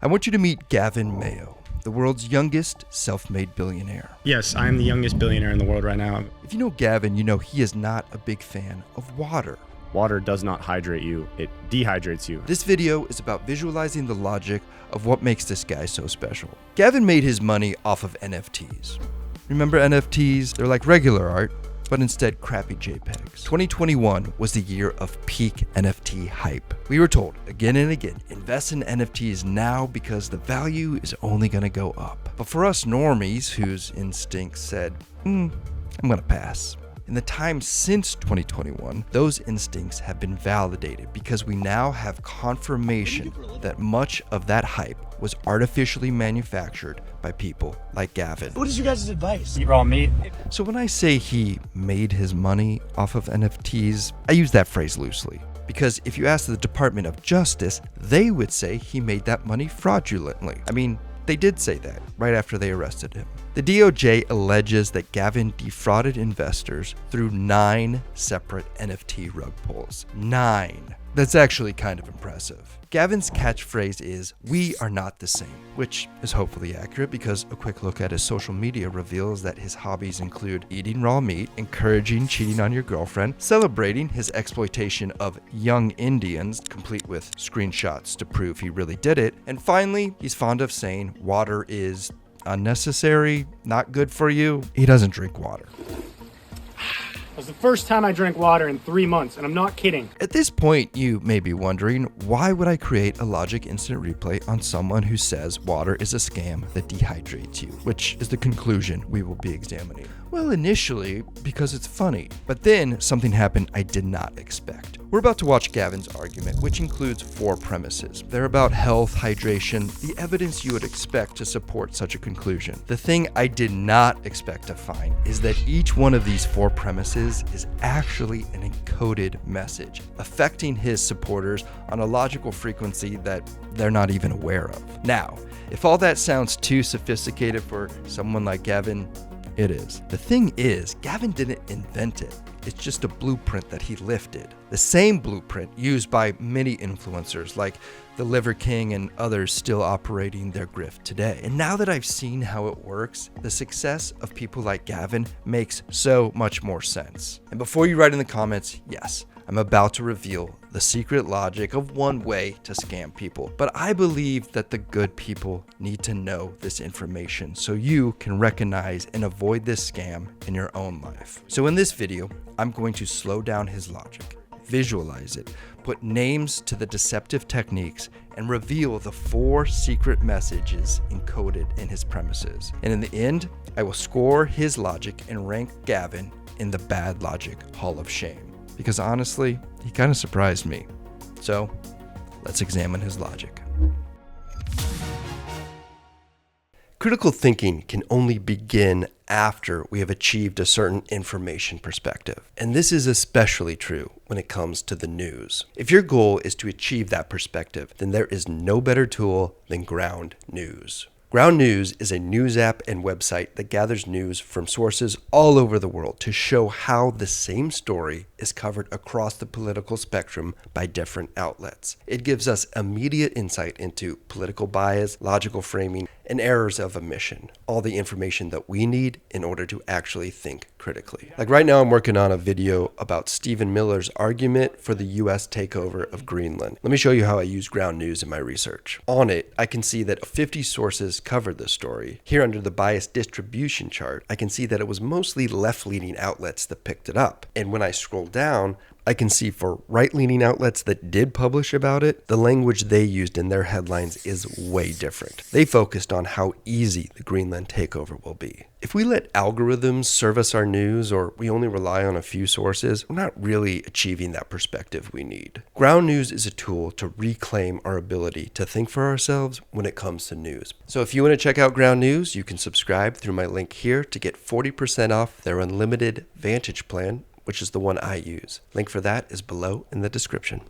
I want you to meet Gavin Mayo, the world's youngest self-made billionaire. Yes, I am the youngest billionaire in the world right now. If you know Gavin, you know he is not a big fan of water. Water does not hydrate you, it dehydrates you. This video is about visualizing the logic of what makes this guy so special. Gavin made his money off of NFTs. Remember NFTs? They're like regular art, but instead crappy JPEGs. 2021 was the year of peak NFT hype. We were told again and again, invest in NFTs now because the value is only gonna go up. But for us normies whose instincts said, I'm gonna pass. In the time since 2021, those instincts have been validated because we now have confirmation that much of that hype was artificially manufactured by people like Gavin. What is your guys' advice? Eat raw meat. So when I say he made his money off of NFTs, I use that phrase loosely. Because if you ask the Department of Justice, they would say he made that money fraudulently. I mean, they did say that right after they arrested him. The DOJ alleges that Gavin defrauded investors through 9 separate NFT rug pulls. 9. That's actually kind of impressive. Gavin's catchphrase is, "We are not the same," which is hopefully accurate because a quick look at his social media reveals that his hobbies include eating raw meat, encouraging cheating on your girlfriend, celebrating his exploitation of young Indians, complete with screenshots to prove he really did it, and finally, he's fond of saying water is unnecessary, not good for you. He doesn't drink water. It was the first time I drank water in 3 months, and I'm not kidding. At this point, you may be wondering, why would I create a logic instant replay on someone who says water is a scam that dehydrates you, which is the conclusion we will be examining? Well, initially, because it's funny, but then something happened I did not expect. We're about to watch Gavin's argument, which includes 4 premises. They're about health, hydration, the evidence you would expect to support such a conclusion. The thing I did not expect to find is that each one of these 4 premises is actually an encoded message, affecting his supporters on a logical frequency that they're not even aware of. Now, if all that sounds too sophisticated for someone like Gavin, it is. The thing is, Gavin didn't invent it. It's just a blueprint that he lifted. The same blueprint used by many influencers like the Liver King and others still operating their grift today. And now that I've seen how it works, the success of people like Gavin makes so much more sense. And before you write in the comments, yes, I'm about to reveal the secret logic of one way to scam people. But I believe that the good people need to know this information so you can recognize and avoid this scam in your own life. So in this video, I'm going to slow down his logic, visualize it, put names to the deceptive techniques, and reveal the 4 secret messages encoded in his premises. And in the end, I will score his logic and rank Gavin in the bad logic Hall of Shame. Because honestly, he kind of surprised me. So, let's examine his logic. Critical thinking can only begin after we have achieved a certain information perspective. And this is especially true when it comes to the news. If your goal is to achieve that perspective, then there is no better tool than Ground News. Ground News is a news app and website that gathers news from sources all over the world to show how the same story is covered across the political spectrum by different outlets. It gives us immediate insight into political bias, logical framing, and errors of omission, all the information that we need in order to actually think critically. Like right now, I'm working on a video about Stephen Miller's argument for the US takeover of Greenland. Let me show you how I use Ground News in my research. On it, I can see that 50 sources covered this story. Here under the bias distribution chart, I can see that it was mostly left-leaning outlets that picked it up. And when I scroll down, I can see for right-leaning outlets that did publish about it, the language they used in their headlines is way different. They focused on how easy the Greenland takeover will be. If we let algorithms serve us our news or we only rely on a few sources, we're not really achieving that perspective we need. Ground News is a tool to reclaim our ability to think for ourselves when it comes to news. So if you want to check out Ground News, you can subscribe through my link here to get 40% off their unlimited Vantage plan, which is the one I use. Link for that is below in the description.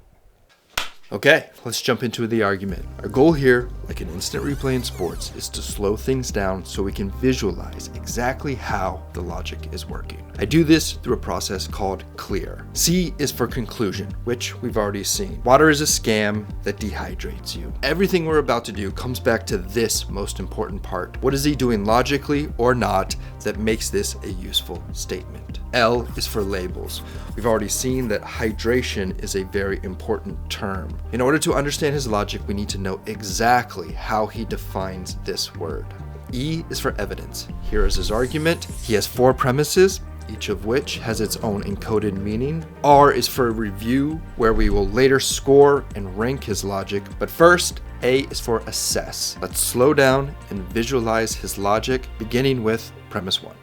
Okay, let's jump into the argument. Our goal here like an instant replay in sports, is to slow things down so we can visualize exactly how the logic is working. I do this through a process called clear. C is for conclusion, which we've already seen. Water is a scam that dehydrates you. Everything we're about to do comes back to this most important part. What is he doing logically or not that makes this a useful statement? L is for labels. We've already seen that hydration is a very important term. In order to understand his logic, we need to know exactly how he defines this word. E is for evidence. Here is his argument. He has 4 premises, each of which has its own encoded meaning. R is for review, where we will later score and rank his logic. But first, A is for assess. Let's slow down and visualize his logic, beginning with premise 1.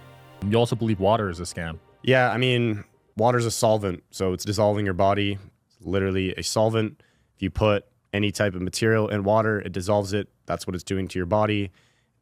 You also believe water is a scam. Yeah, I mean, water's a solvent, so it's dissolving your body. It's literally a solvent. If you put any type of material in water, it dissolves it. That's what it's doing to your body.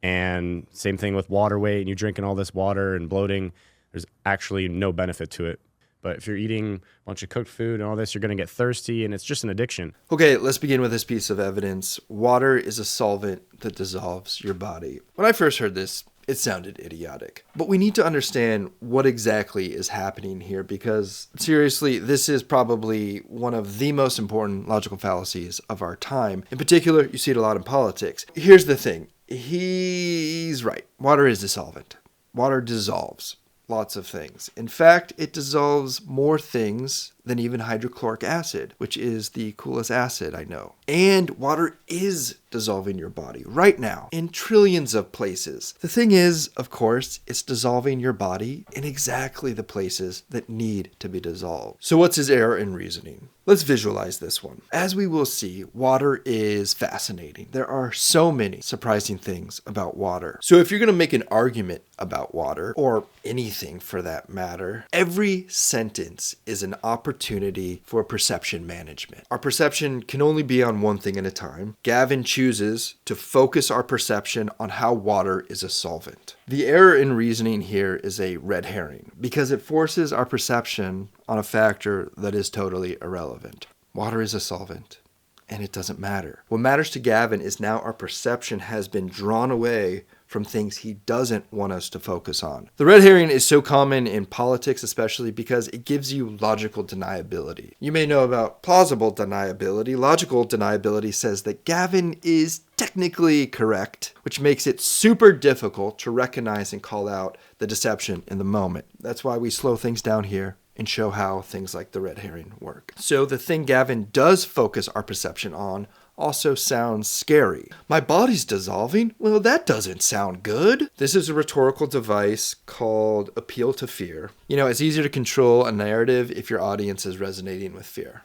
And same thing with water weight, and you're drinking all this water and bloating. There's actually no benefit to it. But if you're eating a bunch of cooked food and all this, you're going to get thirsty, and it's just an addiction. Okay, let's begin with this piece of evidence. Water is a solvent that dissolves your body. When I first heard this, it sounded idiotic. But we need to understand what exactly is happening here, because seriously, this is probably one of the most important logical fallacies of our time. In particular, you see it a lot in politics. Here's the thing. He's right. Water is a solvent. Water dissolves lots of things. In fact, it dissolves more things than even hydrochloric acid, which is the coolest acid I know. And water is dissolving your body right now in trillions of places. The thing is, of course, it's dissolving your body in exactly the places that need to be dissolved. So what's his error in reasoning? Let's visualize this one. As we will see, water is fascinating. There are so many surprising things about water. So if you're going to make an argument about water, or anything for that matter, every sentence is an opportunity for perception management. Our perception can only be on one thing at a time. Gavin chooses to focus our perception on how water is a solvent. The error in reasoning here is a red herring, because it forces our perception on a factor that is totally irrelevant. Water is a solvent, and it doesn't matter. What matters to Gavin is now our perception has been drawn away from things he doesn't want us to focus on. The red herring is so common in politics, especially because it gives you logical deniability. You may know about plausible deniability. Logical deniability says that Gavin is technically correct, which makes it super difficult to recognize and call out the deception in the moment. That's why we slow things down here and show how things like the red herring work. So the thing Gavin does focus our perception on also sounds scary. My body's dissolving? Well, that doesn't sound good. This is a rhetorical device called appeal to fear. You know, it's easier to control a narrative if your audience is resonating with fear.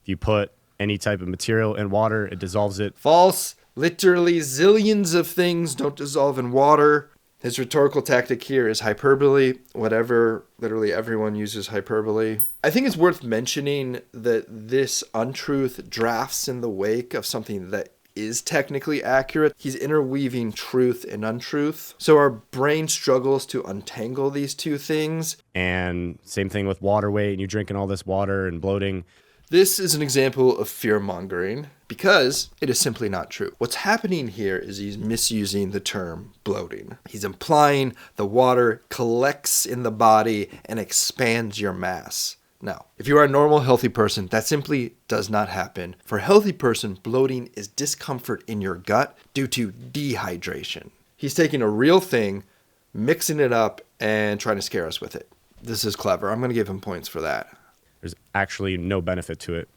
If you put any type of material in water, it dissolves it. False. Literally zillions of things don't dissolve in water. His rhetorical tactic here is hyperbole. Whatever, literally everyone uses hyperbole. I think it's worth mentioning that this untruth drafts in the wake of something that is technically accurate. He's interweaving truth and untruth. So our brain struggles to untangle these two things. And same thing with water weight, and you're drinking all this water and bloating. This is an example of fear-mongering because it is simply not true. What's happening here is he's misusing the term bloating. He's implying the water collects in the body and expands your mass. Now, if you are a normal, healthy person, that simply does not happen. For a healthy person, bloating is discomfort in your gut due to dehydration. He's taking a real thing, mixing it up, and trying to scare us with it. This is clever. I'm going to give him points for that. There's actually no benefit to it.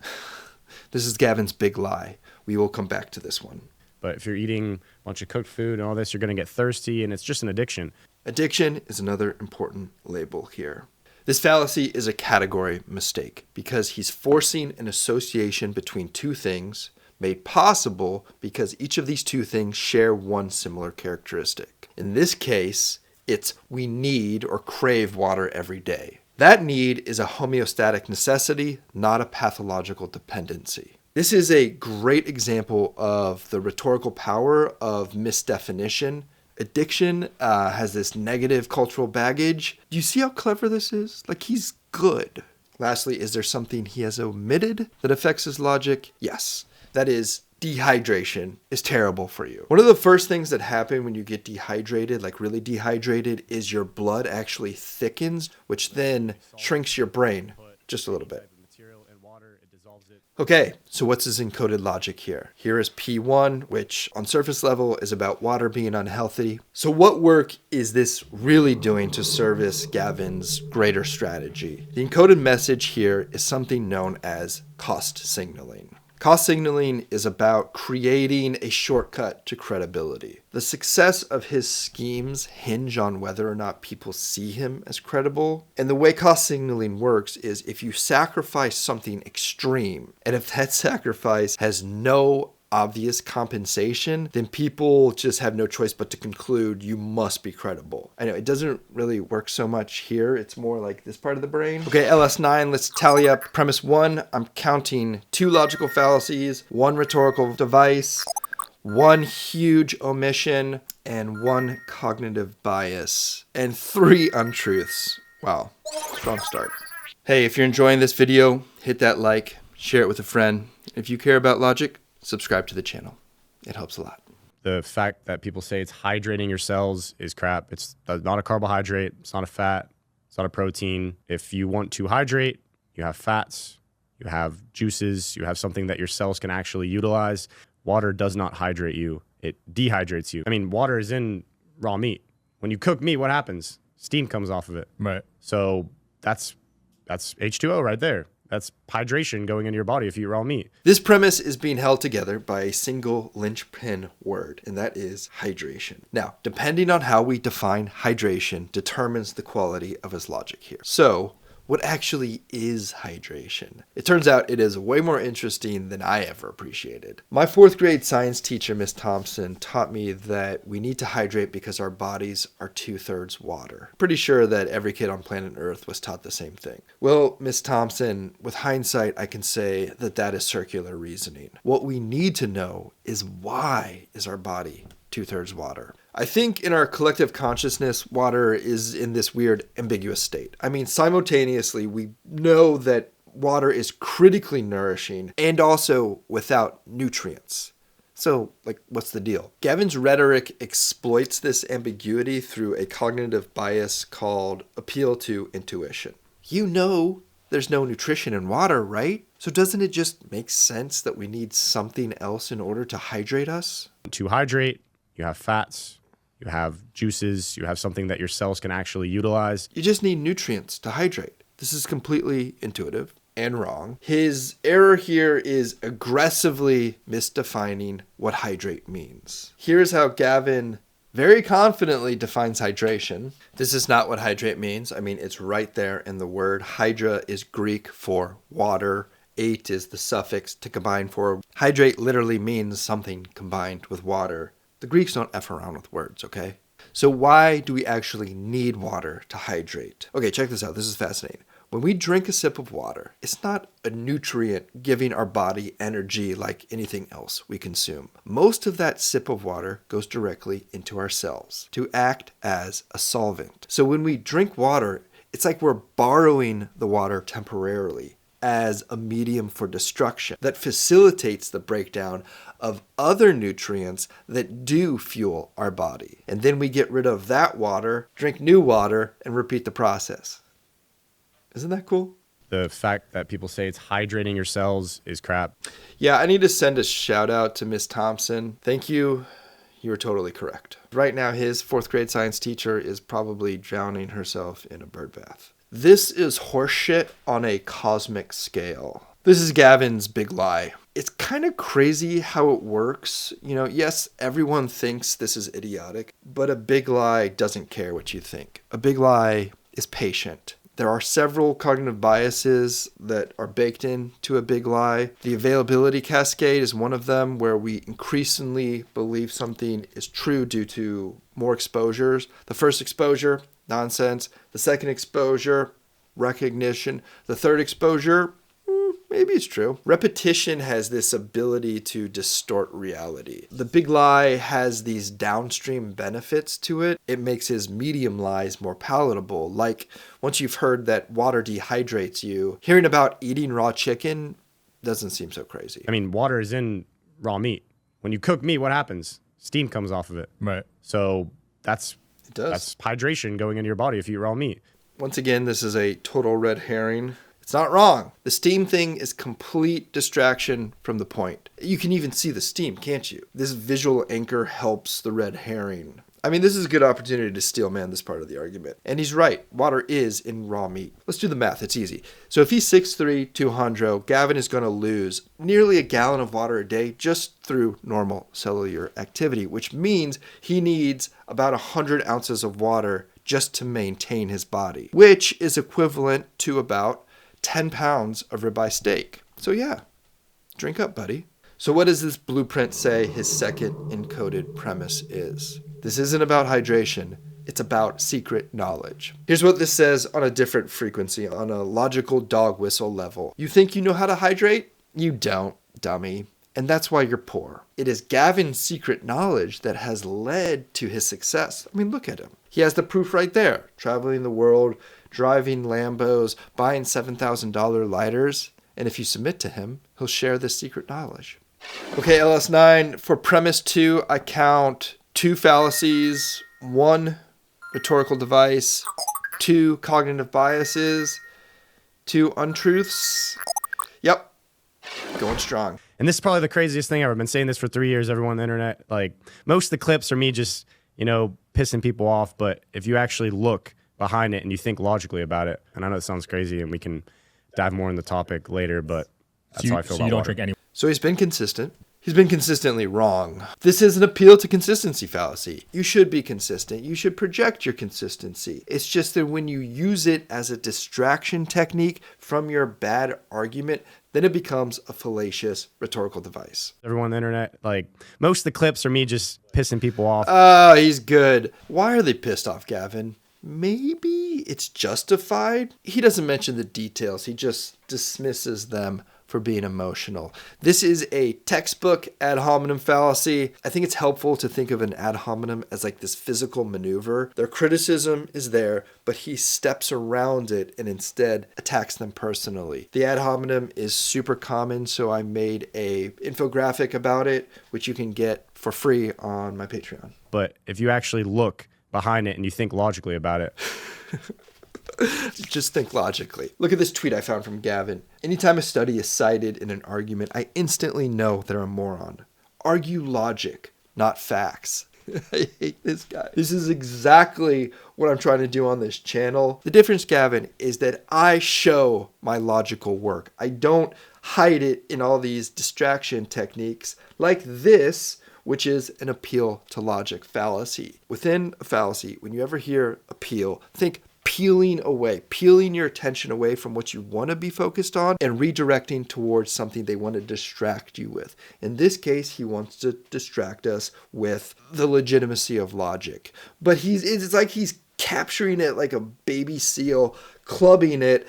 This is Gavin's big lie. We will come back to this one. But if you're eating a bunch of cooked food and all this, you're going to get thirsty, and it's just an addiction. Addiction is another important label here. This fallacy is a category mistake because he's forcing an association between two things made possible because each of these two things share one similar characteristic. In this case, it's we need or crave water every day. That need is a homeostatic necessity, not a pathological dependency. This is a great example of the rhetorical power of misdefinition. Addiction has this negative cultural baggage. Do you see how clever this is? Like, he's good. Lastly, is there something he has omitted that affects his logic? Yes. That is dehydration is terrible for you. One of the first things that happen when you get dehydrated, like really dehydrated, is your blood actually thickens, which then shrinks your brain just a little bit. Okay, so what's his encoded logic here? Here is P1, which on surface level is about water being unhealthy. So what work is this really doing to service Gavin's greater strategy? The encoded message here is something known as cost signaling. Cost signaling is about creating a shortcut to credibility. The success of his schemes hinge on whether or not people see him as credible. And the way cost signaling works is if you sacrifice something extreme, and if that sacrifice has no obvious compensation, then people just have no choice but to conclude you must be credible. I know it doesn't really work so much here. It's more like this part of the brain. Okay, LS9, let's tally up. Premise 1, I'm counting 2 logical fallacies, 1 rhetorical device, 1 huge omission, and 1 cognitive bias, and 3 untruths. Wow, strong start. Hey, if you're enjoying this video, hit that like, share it with a friend. If you care about logic, subscribe to the channel. It helps a lot. The fact that people say it's hydrating your cells is crap. It's not a carbohydrate. It's not a fat. It's not a protein. If you want to hydrate, you have fats, you have juices, you have something that your cells can actually utilize. Water does not hydrate you. It dehydrates you. I mean, water is in raw meat. When you cook meat, what happens? Steam comes off of it. Right. So that's H2O right there. That's hydration going into your body if you eat raw meat. This premise is being held together by a single linchpin word, and that is hydration. Now, depending on how we define hydration determines the quality of his logic here. So, what actually is hydration? It turns out it is way more interesting than I ever appreciated. My 4th grade science teacher, Miss Thompson, taught me that we need to hydrate because our bodies are 2/3 water. Pretty sure that every kid on planet Earth was taught the same thing. Well, Miss Thompson, with hindsight, I can say that that is circular reasoning. What we need to know is why is our body 2/3 water? I think in our collective consciousness, water is in this weird ambiguous state. I mean, simultaneously, we know that water is critically nourishing and also without nutrients. So, like, what's the deal? Gavin's rhetoric exploits this ambiguity through a cognitive bias called appeal to intuition. You know there's no nutrition in water, right? So doesn't it just make sense that we need something else in order to hydrate us? To hydrate, you have fats, you have juices, you have something that your cells can actually utilize. You just need nutrients to hydrate. This is completely intuitive and wrong. His error here is aggressively misdefining what hydrate means. Here's how Gavin very confidently defines hydration. This is not what hydrate means. I mean, it's right there in the word. Hydra is Greek for water. Ate is the suffix to combine for. Hydrate literally means something combined with water. The Greeks don't F around with words, okay? So why do we actually need water to hydrate? Okay, check this out. This is fascinating. When we drink a sip of water, it's not a nutrient giving our body energy like anything else we consume. Most of that sip of water goes directly into our cells to act as a solvent. So when we drink water, it's like we're borrowing the water temporarily as a medium for destruction that facilitates the breakdown of other nutrients that do fuel our body. And then we get rid of that water, drink new water, and repeat the process. Isn't that cool? The fact that people say it's hydrating your cells is crap. Yeah, I need to send a shout out to Miss Thompson. Thank you. You were totally correct. Right now, his 4th grade science teacher is probably drowning herself in a bird bath. This is horseshit on a cosmic scale. This is Gavin's big lie. It's kind of crazy how it works. You know, yes, everyone thinks this is idiotic, but a big lie doesn't care what you think. A big lie is patient. There are several cognitive biases that are baked into a big lie. The availability cascade is one of them, where we increasingly believe something is true due to more exposures. The first exposure, nonsense. The second exposure, recognition. The third exposure, maybe it's true. Repetition has this ability to distort reality. The big lie has these downstream benefits to it. It makes his medium lies more palatable. Like, once you've heard that water dehydrates you, hearing about eating raw chicken doesn't seem so crazy. I mean, water is in raw meat. When you cook meat, what happens? Steam comes off of it. Right. So that's That's hydration going into your body if you eat raw meat. Once again, this is a total red herring. It's not wrong. The steam thing is complete distraction from the point. You can even see the steam, can't you? This visual anchor helps the red herring. I mean, this is a good opportunity to steel man this part of the argument. And he's right. Water is in raw meat. Let's do the math. It's easy. So if he's 6'3", 200, Gavin is going to lose nearly a gallon of water a day just through normal cellular activity, which means he needs about 100 ounces of water just to maintain his body, which is equivalent to about 10 pounds of ribeye steak. So yeah, drink up, buddy. So what does this blueprint say his second encoded premise is? This isn't about hydration. It's about secret knowledge. Here's what this says on a different frequency, on a logical dog whistle level. You think you know how to hydrate? You don't, dummy. And that's why you're poor. It is Gavin's secret knowledge that has led to his success. I mean, look at him. He has the proof right there. Traveling the world, driving Lambos, buying $7,000 lighters. And if you submit to him, he'll share this secret knowledge. Okay, LS9, for premise 2, I count 2 fallacies, 1 rhetorical device, 2 cognitive biases, 2 untruths. Yep, going strong. And this is probably the craziest thing ever. I've been saying this for 3 years, everyone on the internet. Like, most of the clips are me just, pissing people off. But if you actually look behind it and you think logically about it, and I know it sounds crazy and we can dive more in the topic later, but that's how I feel about you don't water. drink any. So he's been consistent. He's been consistently wrong. This is an appeal to consistency fallacy. You should be consistent. You should project your consistency. It's just that when you use it as a distraction technique from your bad argument, then it becomes a fallacious rhetorical device. Everyone on the internet, like, most of the clips are me just pissing people off. Oh, he's good. Why are they pissed off, Gavin? Maybe it's justified. He doesn't mention the details. He just dismisses them for being emotional. This is a textbook ad hominem fallacy. I think it's helpful to think of an ad hominem as like this physical maneuver. Their criticism is there, but he steps around it and instead attacks them personally. The ad hominem is super common, so I made a infographic about it, which you can get for free on my Patreon. But if you actually look behind it and you think logically about it, just think logically. Look at this tweet I found from Gavin. Anytime a study is cited in an argument, I instantly know they're a moron. Argue logic, not facts. I hate this guy. This is exactly what I'm trying to do on this channel. The difference, Gavin, is that I show my logical work. I don't hide it in all these distraction techniques like this, which is an appeal to logic fallacy. Within a fallacy, when you ever hear appeal, think peeling your attention away from what you want to be focused on and redirecting towards something they want to distract you with. In this case, he wants to distract us with the legitimacy of logic. But it's like he's capturing it like a baby seal, clubbing it,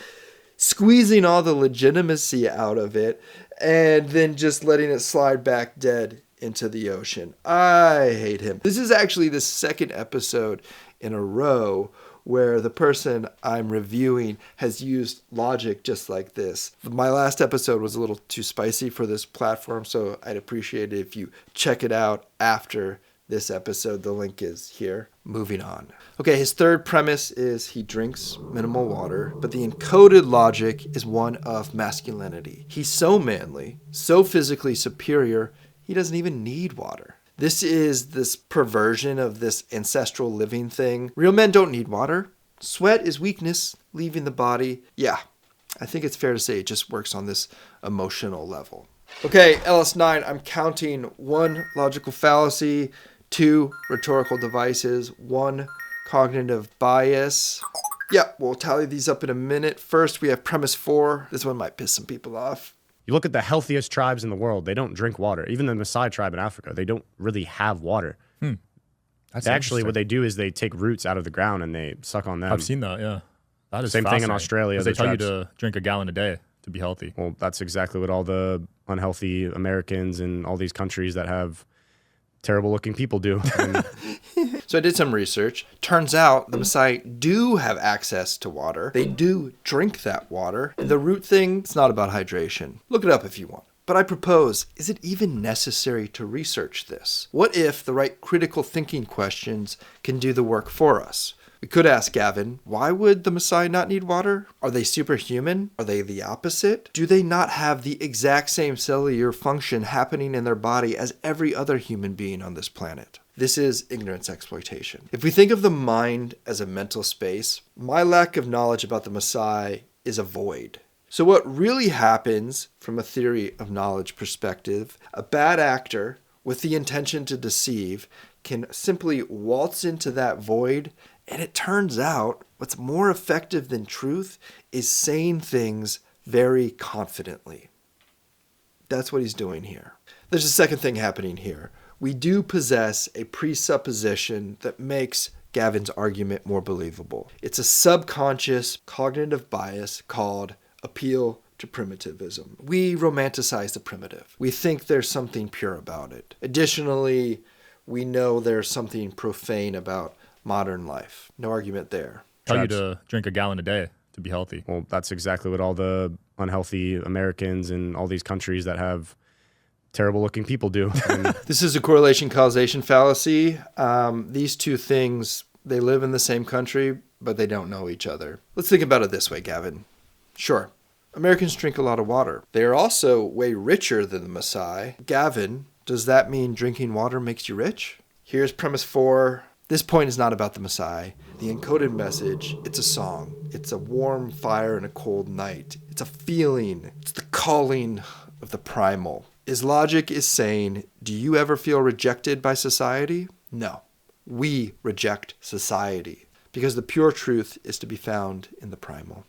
squeezing all the legitimacy out of it, and then just letting it slide back dead into the ocean. I hate him. This is actually the second episode in a row where the person I'm reviewing has used logic just like this. My last episode was a little too spicy for this platform, so I'd appreciate it if you check it out after this episode. The link is here. Moving on. Okay, his third premise is he drinks minimal water, but the encoded logic is one of masculinity. He's so manly, so physically superior, he doesn't even need water. This is this perversion of this ancestral living thing. Real men don't need water. Sweat is weakness leaving the body. Yeah, I think it's fair to say it just works on this emotional level. Okay, LS9, I'm counting 1 logical fallacy, 2 rhetorical devices, 1 cognitive bias. Yeah, we'll tally these up in a minute. First, we have premise 4. This one might piss some people off. you look at the healthiest tribes in the world, they don't drink water. Even the Maasai tribe in Africa, they don't really have water. That's actually what they do is they take roots out of the ground and they suck on them. I've seen that, yeah. That is Same thing in Australia. They tell you to drink a gallon a day to be healthy. Well, that's exactly what all the unhealthy Americans and all these countries that have terrible looking people do. So I did some research. Turns out the Maasai do have access to water. They do drink that water. And the root thing, it's not about hydration. Look it up if you want. But I propose, is it even necessary to research this? What if the right critical thinking questions can do the work for us? We could ask Gavin, why would the Maasai not need water? Are they superhuman? Are they the opposite? Do they not have the exact same cellular function happening in their body as every other human being on this planet? This is ignorance exploitation. If we think of the mind as a mental space, my lack of knowledge about the Maasai is a void. So what really happens from a theory of knowledge perspective, a bad actor with the intention to deceive can simply waltz into that void, and it turns out what's more effective than truth is saying things very confidently. That's what he's doing here. There's a second thing happening here. We do possess a presupposition that makes Gavin's argument more believable. It's a subconscious cognitive bias called appeal to primitivism. We romanticize the primitive. We think there's something pure about it. Additionally, we know there's something profane about modern life. No argument there. Tell you to drink a gallon a day to be healthy. Well, that's exactly what all the unhealthy Americans and all these countries that have terrible looking people do. This is a correlation causation fallacy. These two things, they live in the same country, but they don't know each other. Let's think about it this way, Gavin. Sure, Americans drink a lot of water. They are also way richer than the Maasai. Gavin, does that mean drinking water makes you rich? Here's premise 4. This point is not about the Maasai. The encoded message, it's a song. It's a warm fire and a cold night. It's a feeling. It's the calling of the primal. His logic is saying, do you ever feel rejected by society? No. We reject society because the pure truth is to be found in the primal.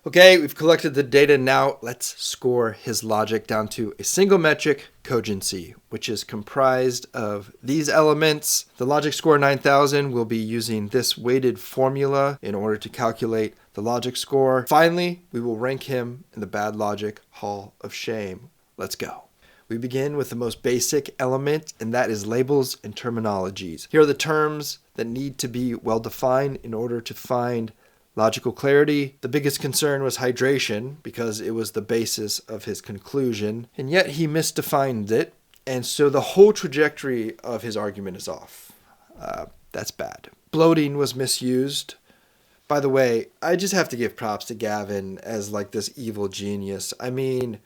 Okay, we've collected the data. Now let's score his logic down to a single metric, cogency, which is comprised of these elements. The logic score 9000 will be using this weighted formula in order to calculate the logic score. Finally, we will rank him in the bad logic hall of shame. Let's go. We begin with the most basic element, and that is labels and terminologies. Here are the terms that need to be well defined in order to find logical clarity. The biggest concern was hydration because it was the basis of his conclusion, and yet he misdefined it, and so the whole trajectory of his argument is off. That's bad. Bloating was misused. By the way, I just have to give props to Gavin as like this evil genius. I mean,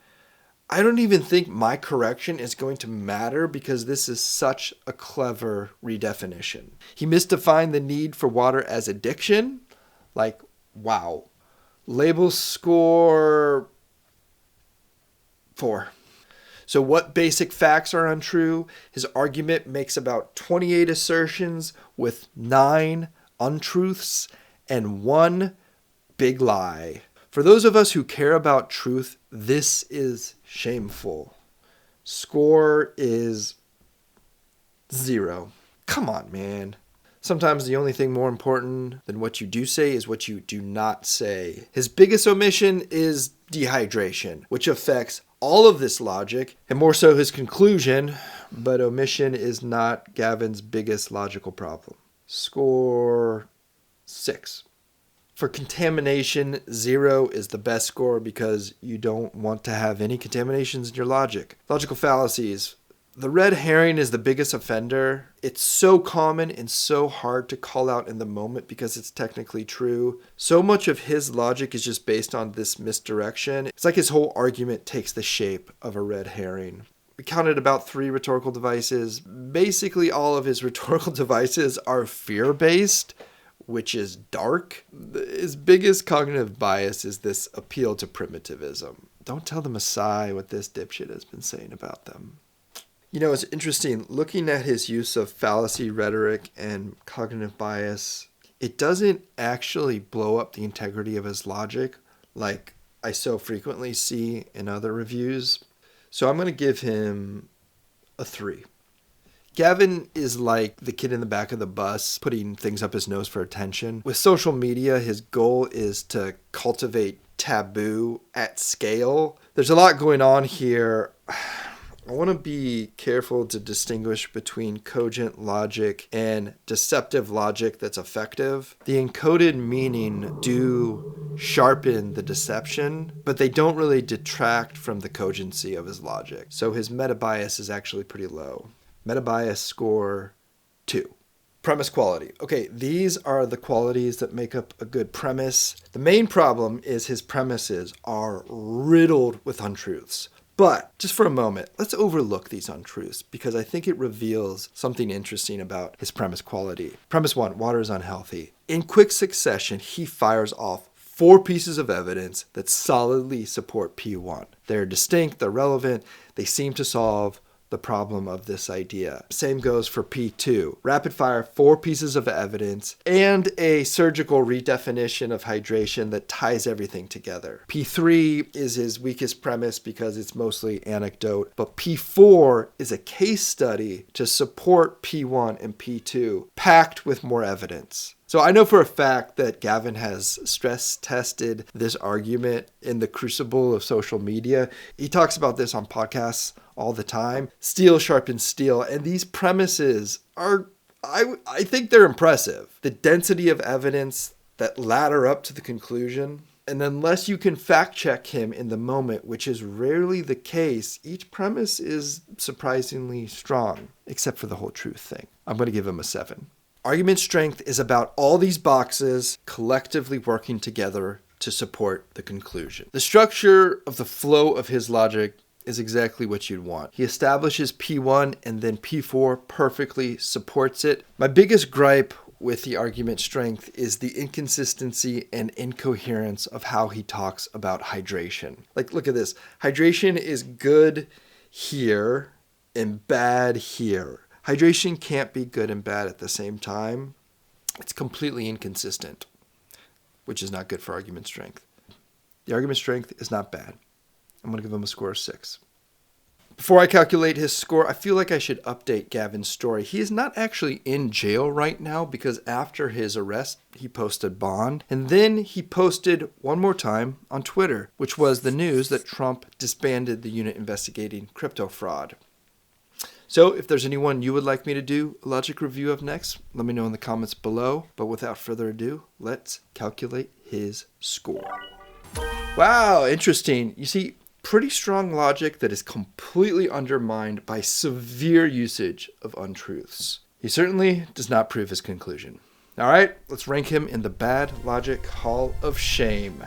I don't even think my correction is going to matter because this is such a clever redefinition. He misdefined the need for water as addiction. Like, wow. Label score 4. So what basic facts are untrue? His argument makes about 28 assertions with 9 untruths and 1 big lie. For those of us who care about truth, this is shameful. Score is 0. Come on, man. Sometimes the only thing more important than what you do say is what you do not say. His biggest omission is dehydration, which affects all of this logic, and more so his conclusion, but omission is not Gavin's biggest logical problem. Score 6. For contamination, 0 is the best score because you don't want to have any contaminations in your logic. Logical fallacies. The red herring is the biggest offender. It's so common and so hard to call out in the moment because it's technically true. So much of his logic is just based on this misdirection. It's like his whole argument takes the shape of a red herring. We counted about 3 rhetorical devices. Basically, all of his rhetorical devices are fear-based, which is dark. His biggest cognitive bias is this appeal to primitivism. Don't tell the Maasai what this dipshit has been saying about them. You know, it's interesting, looking at his use of fallacy, rhetoric, and cognitive bias, it doesn't actually blow up the integrity of his logic like I so frequently see in other reviews. So I'm going to give him a 3. Gavin is like the kid in the back of the bus putting things up his nose for attention. With social media, his goal is to cultivate taboo at scale. There's a lot going on here. I want to be careful to distinguish between cogent logic and deceptive logic that's effective. The encoded meaning do sharpen the deception, but they don't really detract from the cogency of his logic. So his meta bias is actually pretty low. Meta bias score 2. Premise quality. Okay, these are the qualities that make up a good premise. The main problem is his premises are riddled with untruths. But just for a moment, let's overlook these untruths because I think it reveals something interesting about his premise quality. Premise 1, water is unhealthy. In quick succession, he fires off 4 pieces of evidence that solidly support P1. They're distinct, they're relevant, they seem to solve the problem of this idea. Same goes for P2. Rapid fire 4 pieces of evidence and a surgical redefinition of hydration that ties everything together. P3 is his weakest premise because it's mostly anecdote, but P4 is a case study to support P1 and P2, packed with more evidence. So I know for a fact that Gavin has stress tested this argument in the crucible of social media. He talks about this on podcasts all the time. Steel sharpens steel. And these premises are, I think they're impressive. The density of evidence that ladder up to the conclusion. And unless you can fact check him in the moment, which is rarely the case, each premise is surprisingly strong, except for the whole truth thing. I'm going to give him a 7. Argument strength is about all these boxes collectively working together to support the conclusion. The structure of the flow of his logic is exactly what you'd want. He establishes P1 and then P4 perfectly supports it. My biggest gripe with the argument strength is the inconsistency and incoherence of how he talks about hydration. Like, look at this. Hydration is good here and bad here. Hydration can't be good and bad at the same time. It's completely inconsistent, which is not good for argument strength. The argument strength is not bad. I'm going to give him a score of 6. Before I calculate his score, I feel like I should update Gavin's story. He is not actually in jail right now because after his arrest, he posted bond. And then he posted one more time on Twitter, which was the news that Trump disbanded the unit investigating crypto fraud. So if there's anyone you would like me to do a logic review of next, let me know in the comments below. But without further ado, let's calculate his score. Wow, interesting. You see, pretty strong logic that is completely undermined by severe usage of untruths. He certainly does not prove his conclusion. All right, let's rank him in the bad logic hall of shame.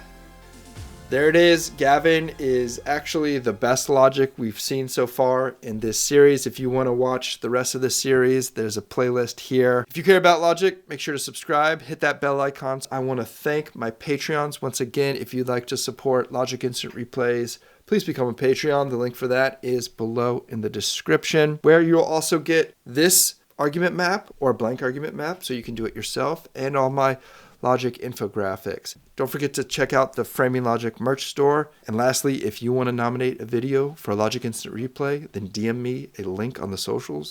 There it is. Gavin is actually the best logic we've seen so far in this series. If you want to watch the rest of the series, there's a playlist here. If you care about logic, make sure to subscribe, hit that bell icon. I want to thank my Patreons once again. If you'd like to support Logic Instant Replays, please become a Patreon. The link for that is below in the description, where you'll also get this argument map or blank argument map so you can do it yourself, and all my logic infographics. Don't forget to check out the Framing Logic merch store. And lastly, if you want to nominate a video for a Logic Instant Replay, then DM me a link on the socials